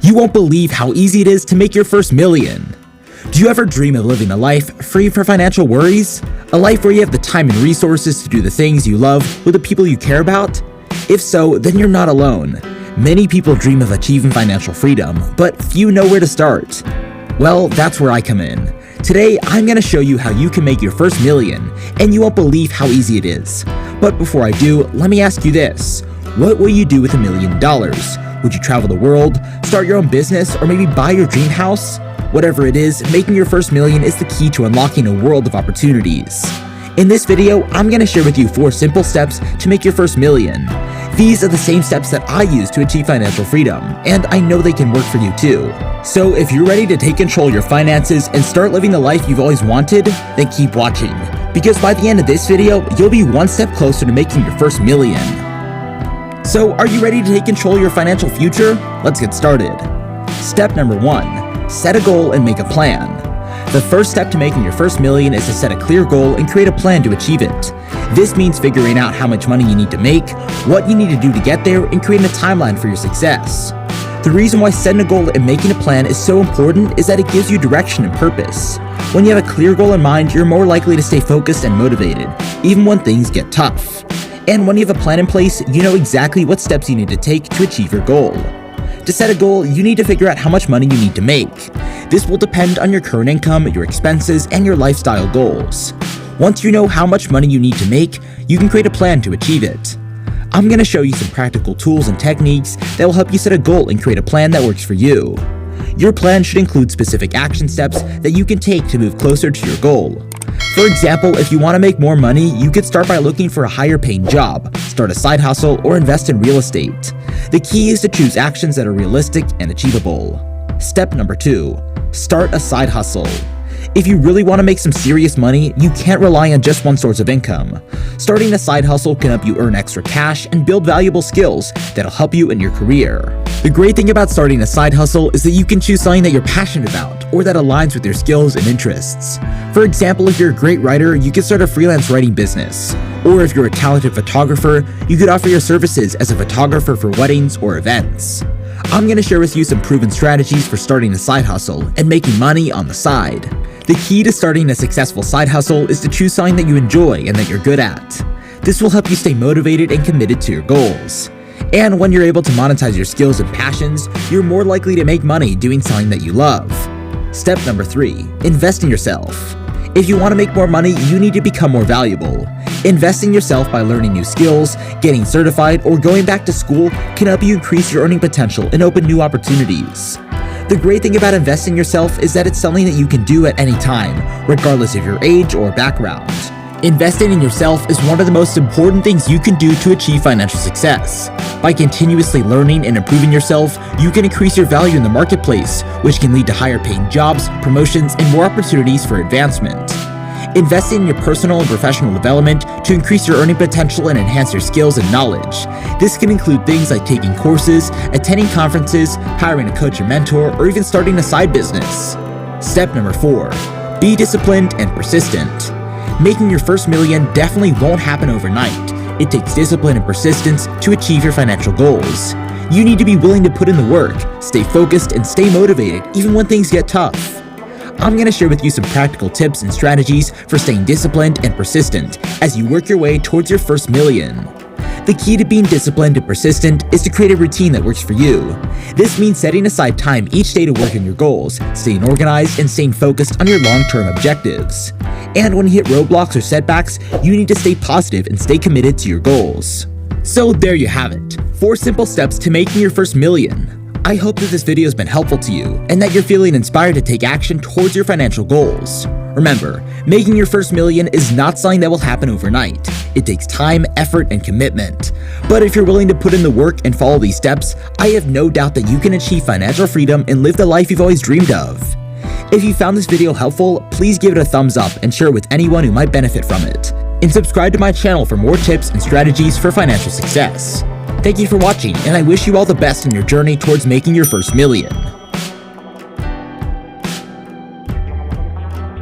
You won't believe how easy it is to make your first million. Do you ever dream of living a life free from financial worries? A life where you have the time and resources to do the things you love with the people you care about? If so, then you're not alone. Many people dream of achieving financial freedom, but few know where to start. Well, that's where I come in. Today, I'm going to show you how you can make your first million, and you won't believe how easy it is. But before I do, let me ask you this. What will you do with $1 million? Would you travel the world, start your own business, or maybe buy your dream house? Whatever it is, making your first million is the key to unlocking a world of opportunities. In this video, I'm going to share with you 4 simple steps to make your first million. These are the same steps that I use to achieve financial freedom, and I know they can work for you too. So if you're ready to take control of your finances and start living the life you've always wanted, then keep watching. Because by the end of this video, you'll be one step closer to making your first million. So are you ready to take control of your financial future? Let's get started. Step number 1, set a goal and make a plan. The first step to making your first million is to set a clear goal and create a plan to achieve it. This means figuring out how much money you need to make, what you need to do to get there, and creating a timeline for your success. The reason why setting a goal and making a plan is so important is that it gives you direction and purpose. When you have a clear goal in mind, you're more likely to stay focused and motivated, even when things get tough. And when you have a plan in place, you know exactly what steps you need to take to achieve your goal. To set a goal, you need to figure out how much money you need to make. This will depend on your current income, your expenses, and your lifestyle goals. Once you know how much money you need to make, you can create a plan to achieve it. I'm going to show you some practical tools and techniques that will help you set a goal and create a plan that works for you. Your plan should include specific action steps that you can take to move closer to your goal. For example, if you want to make more money, you could start by looking for a higher paying job, start a side hustle, or invest in real estate. The key is to choose actions that are realistic and achievable. Step number 2, start a side hustle. If you really want to make some serious money, you can't rely on just one source of income. Starting a side hustle can help you earn extra cash and build valuable skills that'll help you in your career. The great thing about starting a side hustle is that you can choose something that you're passionate about or that aligns with your skills and interests. For example, if you're a great writer, you can start a freelance writing business. Or if you're a talented photographer, you could offer your services as a photographer for weddings or events. I'm going to share with you some proven strategies for starting a side hustle and making money on the side. The key to starting a successful side hustle is to choose something that you enjoy and that you're good at. This will help you stay motivated and committed to your goals. And when you're able to monetize your skills and passions, you're more likely to make money doing something that you love. Step number 3, invest in yourself. If you want to make more money, you need to become more valuable. Investing in yourself by learning new skills, getting certified, or going back to school can help you increase your earning potential and open new opportunities. The great thing about investing in yourself is that it's something that you can do at any time, regardless of your age or background. Investing in yourself is one of the most important things you can do to achieve financial success. By continuously learning and improving yourself, you can increase your value in the marketplace, which can lead to higher paying jobs, promotions, and more opportunities for advancement. Investing in your personal and professional development to increase your earning potential and enhance your skills and knowledge. This can include things like taking courses, attending conferences, hiring a coach or mentor, or even starting a side business. Step number 4, be disciplined and persistent. Making your first million definitely won't happen overnight. It takes discipline and persistence to achieve your financial goals. You need to be willing to put in the work, stay focused, and stay motivated even when things get tough. I'm going to share with you some practical tips and strategies for staying disciplined and persistent as you work your way towards your first million. The key to being disciplined and persistent is to create a routine that works for you. This means setting aside time each day to work on your goals, staying organized, and staying focused on your long-term objectives. And when you hit roadblocks or setbacks, you need to stay positive and stay committed to your goals. So there you have it, 4 simple steps to making your first million. I hope that this video has been helpful to you and that you're feeling inspired to take action towards your financial goals. Remember, making your first million is not something that will happen overnight. It takes time, effort, and commitment. But if you're willing to put in the work and follow these steps, I have no doubt that you can achieve financial freedom and live the life you've always dreamed of. If you found this video helpful, please give it a thumbs up and share it with anyone who might benefit from it. And subscribe to my channel for more tips and strategies for financial success. Thank you for watching, and I wish you all the best in your journey towards making your first million.